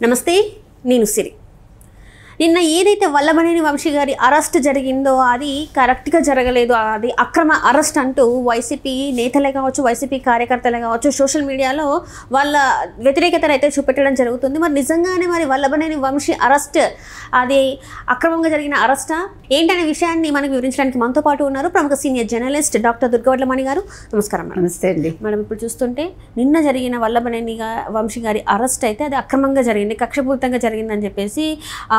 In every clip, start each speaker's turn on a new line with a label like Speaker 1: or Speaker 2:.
Speaker 1: నమస్తే, నేను సిరి. నిన్న ఏదైతే వల్లభనేని వంశీ గారి అరెస్ట్ జరిగిందో అది కరెక్ట్గా జరగలేదు, అది అక్రమ అరెస్ట్ అంటూ వైసీపీ నేతలే కావచ్చు, వైసీపీ కార్యకర్తలే కావచ్చు, సోషల్ మీడియాలో వాళ్ళ వ్యతిరేకతను అయితే చూపెట్టడం జరుగుతుంది. మరి నిజంగానే మరి వల్లభనేని వంశీ అరెస్ట్ అది అక్రమంగా జరిగిన అరెస్టా ఏంటనే విషయాన్ని మనకు వివరించడానికి మనతో పాటు ఉన్నారు ప్రముఖ సీనియర్ జర్నలిస్ట్ డాక్టర్ దుర్గవడ్లమణి గారు. నమస్కారం మేడం.
Speaker 2: నమస్తే అండి
Speaker 1: మేడం. ఇప్పుడు చూస్తుంటే నిన్న జరిగిన వల్లభనేని వంశీ గారి అరెస్ట్ అయితే అది అక్రమంగా జరిగింది, కక్షపూరితంగా జరిగిందని చెప్పేసి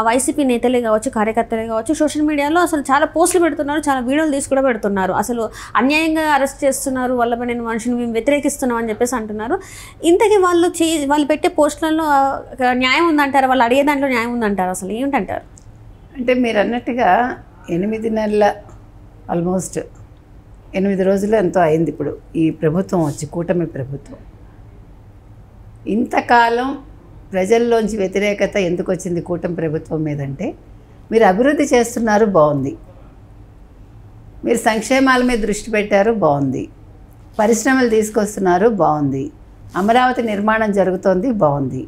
Speaker 1: వైసీపీ నేతలే కావచ్చు, కార్యకర్తలే కావచ్చు, సోషల్ మీడియాలో అసలు చాలా పోస్టులు పెడుతున్నారు, చాలా వీడియోలు తీసి కూడా పెడుతున్నారు. అసలు అన్యాయంగా అరెస్ట్ చేస్తున్నారు, వల్లభనేని వంశీని మేము వ్యతిరేకిస్తున్నాం అని చెప్పేసి అంటున్నారు. ఇంతకీ వాళ్ళు పెట్టే పోస్టులలో న్యాయం ఉందంటారు, వాళ్ళు అడిగే దాంట్లో న్యాయం ఉందంటారు, అసలు ఏంటంటారు?
Speaker 2: అంటే మీరు అన్నట్టుగా 8 నెలల ఆల్మోస్ట్ 8 రోజులు ఎంతో అయింది ఇప్పుడు ఈ ప్రభుత్వం వచ్చి, కూటమి ప్రభుత్వం. ఇంతకాలం ప్రజల్లోంచి వ్యతిరేకత ఎందుకు వచ్చింది కూటమి ప్రభుత్వం మీదంటే, మీరు అభివృద్ధి చేస్తున్నారు బాగుంది, మీరు సంక్షేమాల మీద దృష్టి పెట్టారు బాగుంది, పరిశ్రమలు తీసుకొస్తున్నారు బాగుంది, అమరావతి నిర్మాణం జరుగుతోంది బాగుంది,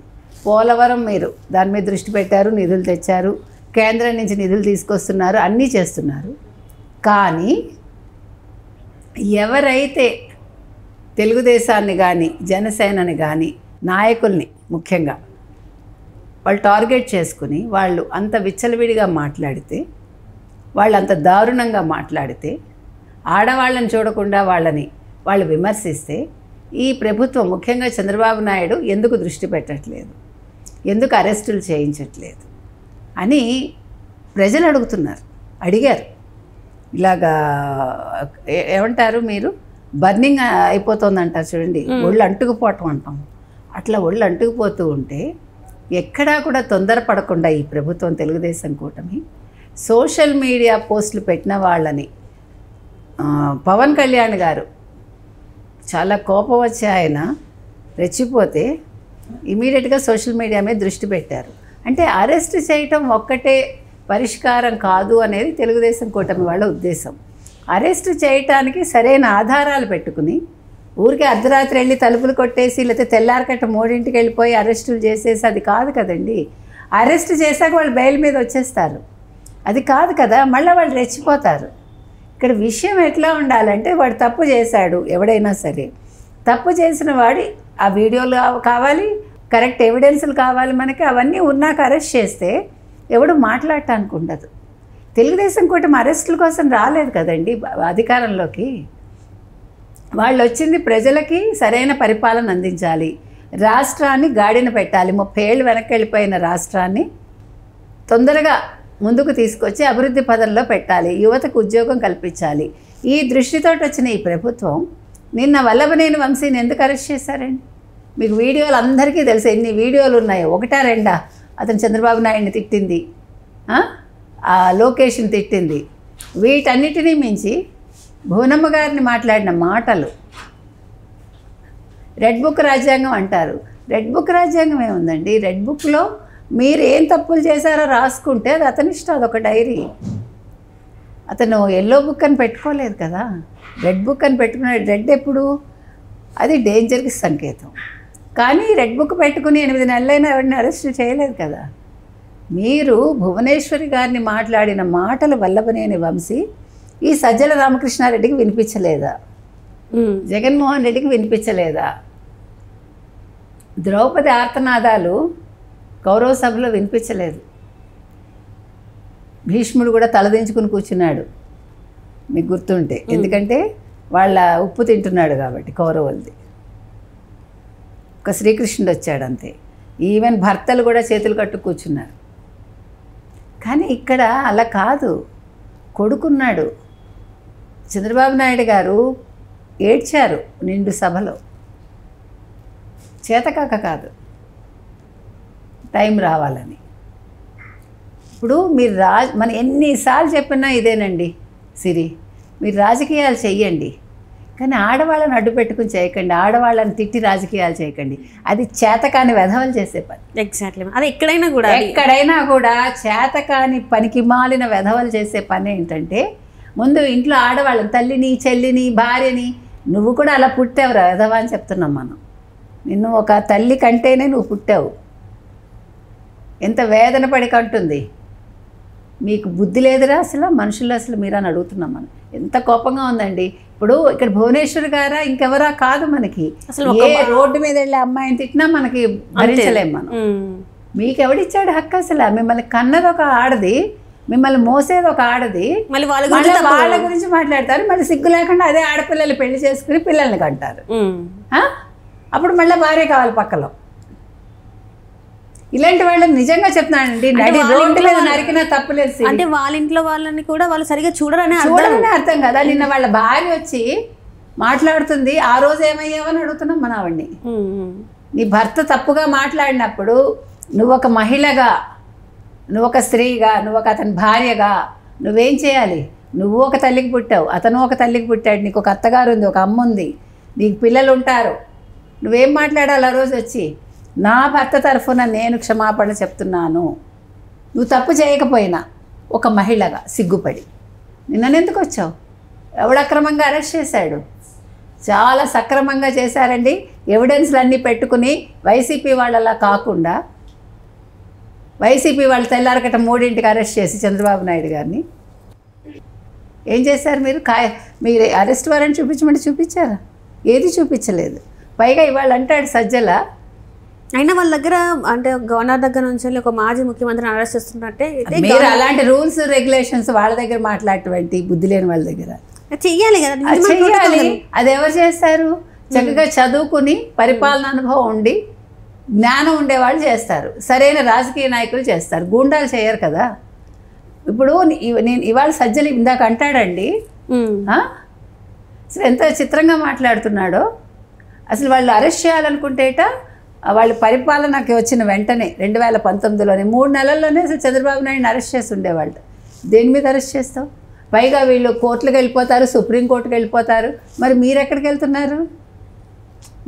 Speaker 2: పోలవరం మీరు దాని మీద దృష్టి పెట్టారు, నిధులు తెచ్చారు, కేంద్రం నుంచి నిధులు తీసుకొస్తున్నారు, అన్నీ చేస్తున్నారు. కానీ ఎవరైతే తెలుగుదేశాన్ని కానీ జనసేనని కానీ నాయకుల్ని ముఖ్యంగా వాళ్ళు టార్గెట్ చేసుకుని వాళ్ళు అంత విచ్చలవిడిగా మాట్లాడితే, వాళ్ళు అంత దారుణంగా మాట్లాడితే, ఆడవాళ్ళని చూడకుండా వాళ్ళు విమర్శిస్తే ఈ ప్రభుత్వం ముఖ్యంగా చంద్రబాబు నాయుడు ఎందుకు దృష్టి పెట్టట్లేదు, ఎందుకు అరెస్టులు చేయించట్లేదు అని ప్రజలు అడిగారు. ఇలాగా ఏమంటారు మీరు, బర్నింగ్ అయిపోతుంది అంటారు చూడండి, ఒళ్ళు అంటుకుపోవటం అంటాం, అట్లా ఒళ్ళు అంటుకుపోతూ ఉంటే ఎక్కడా కూడా తొందరపడకుండా ఈ ప్రభుత్వం తెలుగుదేశం కూటమి సోషల్ మీడియా పోస్టులు పెట్టిన వాళ్ళని పవన్ కళ్యాణ్ గారు చాలా కోపం వచ్చి ఆయన రెచ్చిపోతే ఇమీడియట్గా సోషల్ మీడియా మీద దృష్టి పెట్టారు. అంటే అరెస్ట్ చేయటం ఒక్కటే పరిష్కారం కాదు అనేది తెలుగుదేశం కూటమి వాళ్ళ ఉద్దేశం. అరెస్ట్ చేయటానికి సరైన ఆధారాలు పెట్టుకుని ఊరికే అర్ధరాత్రి వెళ్ళి తలుపులు కొట్టేసి లేకపోతే తెల్లారకట్ట 3ంటికి వెళ్ళిపోయి అరెస్టులు చేసేసి అది కాదు కదండి. అరెస్ట్ చేశాక వాళ్ళు బెయిల్ మీద వచ్చేస్తారు, అది కాదు కదా, మళ్ళీ వాళ్ళు రెచ్చిపోతారు. ఇక్కడ విషయం ఎట్లా ఉండాలంటే, వాడు తప్పు చేశాడు, ఎవడైనా సరే తప్పు చేసిన వాడి ఆ వీడియోలు కావాలి, కరెక్ట్ ఎవిడెన్స్లు కావాలి మనకి, అవన్నీ ఉన్నాక అరెస్ట్ చేస్తే ఎవడు మాట్లాడటానికి ఉండదు. తెలుగుదేశం కూటమి అరెస్టుల కోసం రాలేదు కదండి అధికారంలోకి. వాళ్ళు వచ్చింది ప్రజలకి సరైన పరిపాలన అందించాలి, రాష్ట్రాన్ని గాడిన పెట్టాలి, 30 ఏళ్ళు వెనక్కి వెళ్ళిపోయిన రాష్ట్రాన్ని తొందరగా ముందుకు తీసుకొచ్చి అభివృద్ధి పదంలో పెట్టాలి, యువతకు ఉద్యోగం కల్పించాలి. ఈ దృష్టితో వచ్చిన ఈ ప్రభుత్వం నిన్న వల్లభనేని వంశీని ఎందుకు అరెస్ట్ చేశారండి? మీకు వీడియోలు అందరికీ తెలుసు, ఎన్ని వీడియోలు ఉన్నాయో, 1 2 అతను చంద్రబాబు నాయుడిని తిట్టింది, లోకేష్ని తిట్టింది, వీటన్నిటినీ మించి భువనమ్మ గారిని మాట్లాడిన మాటలు. రెడ్ బుక్ రాజ్యాంగం అంటారు, రెడ్ బుక్ రాజ్యాంగం ఏముందండి? రెడ్ బుక్లో మీరు ఏం తప్పులు చేశారో రాసుకుంటే అది అతని ఇష్టం, అదొక డైరీ. అతను ఎల్లో బుక్ అని పెట్టుకోలేదు కదా, రెడ్ బుక్ అని పెట్టుకున్నాడు. రెడ్ ఎప్పుడు? అది డేంజర్కి సంకేతం. కానీ రెడ్ బుక్ పెట్టుకుని 8 నెలలైనా ఎవరిని అరెస్ట్ చేయలేదు కదా. మీరు భువనేశ్వరి గారిని మాట్లాడిన మాటలు వల్లభనేని వంశీ ఈ సజ్జల రామకృష్ణారెడ్డికి వినిపించలేదా? జగన్మోహన్ రెడ్డికి వినిపించలేదా? ద్రౌపది ఆర్తనాదాలు కౌరవ సభలో వినిపించలేదు. భీష్ముడు కూడా తలదించుకుని కూర్చున్నాడు, మీకు గుర్తుంటే, ఎందుకంటే వాళ్ళ ఉప్పు తింటున్నాడు కాబట్టి కౌరవులది. ఒక శ్రీకృష్ణుడు వచ్చాడు అంతే. ఈవెన్ భర్తలు కూడా చేతులు కట్టు కూర్చున్నారు. కానీ ఇక్కడ అలా కాదు. కొడుకున్నాడు, చంద్రబాబు నాయుడు గారు ఏడ్చారు నిండు సభలో, చేతకాక కాదు, టైం రావాలని. ఇప్పుడు మీరు మన ఎన్నిసార్లు చెప్పినా ఇదేనండి సిరి, మీరు రాజకీయాలు చెయ్యండి కానీ ఆడవాళ్ళని అడ్డు పెట్టుకుని చేయకండి, ఆడవాళ్ళని తిట్టి రాజకీయాలు చేయకండి, అది చేతకాని వెధవలు చేసే పని.
Speaker 1: ఎగ్జాక్ట్లీ, అది ఎక్కడైనా
Speaker 2: కూడా చేతకాని పనికి మాలిన వెధవలు చేసే పని ఏంటంటే, ముందు ఇంట్లో ఆడవాళ్ళని, తల్లిని, చెల్లిని, భార్యని, నువ్వు కూడా అలా పుట్టావురా వెధవ అని చెప్తున్నాం మనం. నిన్ను ఒక తల్లి కంటేనే నువ్వు పుట్టావు. ఎంత వేదన పడి కంటుంది. మీకు బుద్ధి లేదురా అసలు మనుషులు అసలు మీరని అడుగుతున్నాం మనం. ఎంత కోపంగా ఉందండి. ఇప్పుడు ఇక్కడ భువనేశ్వర్ గారా ఇంకెవరా కాదు, మనకి
Speaker 1: అసలు
Speaker 2: ఏ రోడ్డు మీద వెళ్ళే అమ్మాయిని తిట్టినా మనకి భరించలేం మనం. మీకు ఎవడిచ్చాడు హక్కు అసలు? మిమ్మల్ని కన్నది ఒక ఆడది, మిమ్మల్ని మోసేది ఒక ఆడది,
Speaker 1: మళ్ళీ
Speaker 2: వాళ్ళ గురించి మాట్లాడతారు. మళ్ళీ సిగ్గు లేకుండా అదే ఆడపిల్లలు పెళ్లి చేసుకుని పిల్లల్ని కంటారు. అప్పుడు మళ్ళీ భార్య కావాలి పక్కలో. ఇలాంటి వాళ్ళని నిజంగా చెప్తున్నానండి, రోడ్డు మీద నరికినా తప్పులేదు.
Speaker 1: అంటే వాళ్ళ ఇంట్లో వాళ్ళని కూడా వాళ్ళు సరిగా చూడరనే
Speaker 2: అర్థం కదా. నిన్న వాళ్ళ భార్య వచ్చి మాట్లాడుతుంది, ఆ రోజు ఏమయ్యావని అడుగుతున్నాం మన ఆవిడ్ని. నీ భర్త తప్పుగా మాట్లాడినప్పుడు నువ్వు ఒక మహిళగా, నువ్వు ఒక స్త్రీగా, నువ్వు ఒక అతని భార్యగా నువ్వేం చేయాలి? నువ్వు ఒక తల్లికి పుట్టావు, అతను ఒక తల్లికి పుట్టాడు, నీకు ఒక అత్తగారు ఉంది, ఒక అమ్మ ఉంది, నీకు పిల్లలు ఉంటారు. నువ్వేం మాట్లాడాలి ఆ రోజు వచ్చి? నా భర్త తరఫున నేను క్షమాపణ చెప్తున్నాను, నువ్వు తప్పు చేయకపోయినా ఒక మహిళగా సిగ్గుపడి. నిన్ననెందుకు వచ్చావు? ఎవడు అక్రమంగా అరెస్ట్ చేశాడు? చాలా సక్రమంగా చేశారండి. ఎవిడెన్స్లు అన్నీ పెట్టుకుని వైసీపీ వాళ్ళలా కాకుండా వైసీపీ వాళ్ళు తెల్లారకట 3ంటికి అరెస్ట్ చేసి చంద్రబాబు నాయుడు గారిని ఏం చేశారు మీరు? మీరు అరెస్ట్ వారెంట్ చూపించమంటే చూపించారా? ఏది చూపించలేదు. పైగా ఇవాళ అంటాడు సజ్జల,
Speaker 1: అయినా వాళ్ళ దగ్గర అంటే గవర్నర్ దగ్గర నుంచి ఒక మాజీ ముఖ్యమంత్రిని అరెస్ట్ చేస్తున్నట్టే.
Speaker 2: మీరు అలాంటి రూల్స్ రెగ్యులేషన్స్ వాళ్ళ దగ్గర మాట్లాడేటువంటి బుద్ధి లేని వాళ్ళ దగ్గర
Speaker 1: చెయ్యాలి కదా.
Speaker 2: చెయ్యాలి. అది ఎవరు చేస్తారు? చక్కగా చదువుకుని పరిపాలన అనుభవం ఉండి జ్ఞానం ఉండేవాళ్ళు చేస్తారు, సరైన రాజకీయ నాయకులు చేస్తారు, గూండాలు చేయరు కదా. ఇప్పుడు నేను ఇవాళ సజ్జలు ఇందాక అంటాడండి, అసలు ఎంత చిత్రంగా మాట్లాడుతున్నాడో. అసలు వాళ్ళు అరెస్ట్ చేయాలనుకుంటేట వాళ్ళు పరిపాలనకి వచ్చిన వెంటనే 2019లోనే 3 నెలల్లోనే అసలు చంద్రబాబు నాయుడిని అరెస్ట్ చేసి ఉండేవాళ్ళు. దేని మీద అరెస్ట్ చేస్తావు? పైగా వీళ్ళు కోర్టులకు వెళ్ళిపోతారు, సుప్రీంకోర్టుకు వెళ్ళిపోతారు. మరి మీరు ఎక్కడికి వెళ్తున్నారు?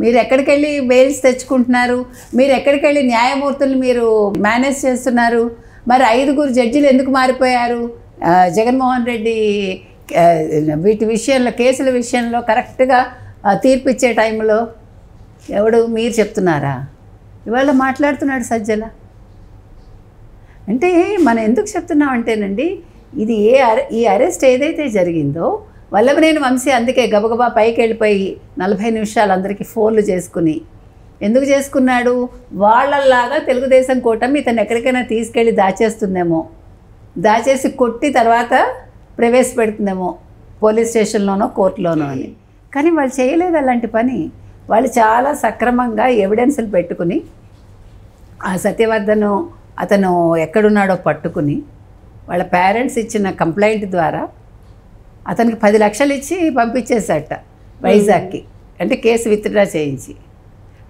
Speaker 2: మీరు ఎక్కడికి వెళ్ళి బెయిల్స్ తెచ్చుకుంటున్నారు? మీరు ఎక్కడికి వెళ్ళి న్యాయమూర్తులు మీరు మేనేజ్ చేస్తున్నారు? మరి 5గురు జడ్జిలు ఎందుకు మారిపోయారు? జగన్మోహన్ రెడ్డి వీటి విషయంలో, కేసుల విషయంలో కరెక్ట్గా తీర్పు ఇచ్చే టైంలో ఎవడు? మీరు చెప్తున్నారా? ఇవాళ మాట్లాడుతున్నాడు సజ్జల. అంటే మనం ఎందుకు చెప్తున్నాం అంటేనండి, ఇది ఈ అరెస్ట్ ఏదైతే జరిగిందో వల్లభనేని వంశీ అందుకే గబగబా పైకి వెళ్ళిపోయి 40 నిమిషాలు అందరికీ ఫోన్లు చేసుకుని ఎందుకు చేసుకున్నాడు? వాళ్ళల్లాగా తెలుగుదేశం కూటమి ఇతను ఎక్కడికైనా తీసుకెళ్ళి దాచేస్తుందేమో, దాచేసి కొట్టి తర్వాత ప్రవేశపెడుతుందేమో పోలీస్ స్టేషన్లోనో కోర్టులోనో అని. కానీ వాళ్ళు చేయలేదు అలాంటి పని. వాళ్ళు చాలా సక్రమంగా ఎవిడెన్స్లు పెట్టుకుని ఆ సత్యవర్ధను అతను ఎక్కడున్నాడో పట్టుకుని వాళ్ళ పేరెంట్స్ ఇచ్చిన కంప్లైంట్ ద్వారా అతనికి 10 లక్షలు ఇచ్చి పంపించేశాట వైజాగ్కి. అంటే కేసు విత్డ్రా చేయించి.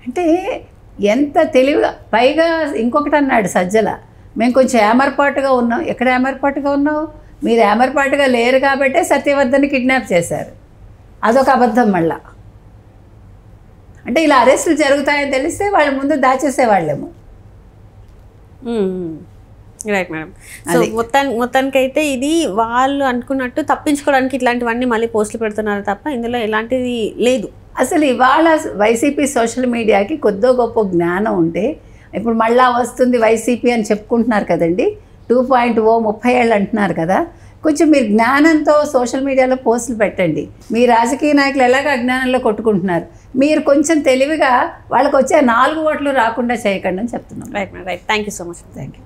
Speaker 2: అంటే ఎంత తెలివిగా. పైగా ఇంకొకటి అన్నాడు సజ్జల, మేము కొంచెం ఏమరపాటుగా ఉన్నాం. ఎక్కడ ఏమరపాటుగా ఉన్నావు? మీరు ఏమరపాటుగా లేరు కాబట్టే సత్యవర్ధన్ని కిడ్నాప్ చేశారు. అదొక అబద్ధం మళ్ళా. అంటే ఇలా అరెస్టులు జరుగుతాయని తెలిస్తే వాళ్ళు ముందు దాచేసేవాళ్ళేమో.
Speaker 1: Right madam. సో మొత్తానికైతే ఇది వాళ్ళు అనుకున్నట్టు తప్పించుకోవడానికి ఇట్లాంటివన్నీ మళ్ళీ పోస్టులు పెడుతున్నారు తప్ప ఇందులో ఎలాంటిది లేదు.
Speaker 2: అసలు ఇవాళ వైసీపీ సోషల్ మీడియాకి కొద్దో గొప్ప జ్ఞానం ఉంటే, ఇప్పుడు మళ్ళా వస్తుంది వైసీపీ అని చెప్పుకుంటున్నారు కదండి, 2.0 30 ఏళ్ళు అంటున్నారు కదా. కొంచెం మీరు జ్ఞానంతో సోషల్ మీడియాలో పోస్టులు పెట్టండి. మీ రాజకీయ నాయకులు ఎలాగ అజ్ఞానంలో కొట్టుకుంటున్నారు, మీరు కొంచెం తెలివిగా వాళ్ళకి వచ్చే 4 ఓట్లు రాకుండా చేయకండి అని చెప్తున్నాం.
Speaker 1: Right madam, right. Thank you so much.
Speaker 2: Thank you.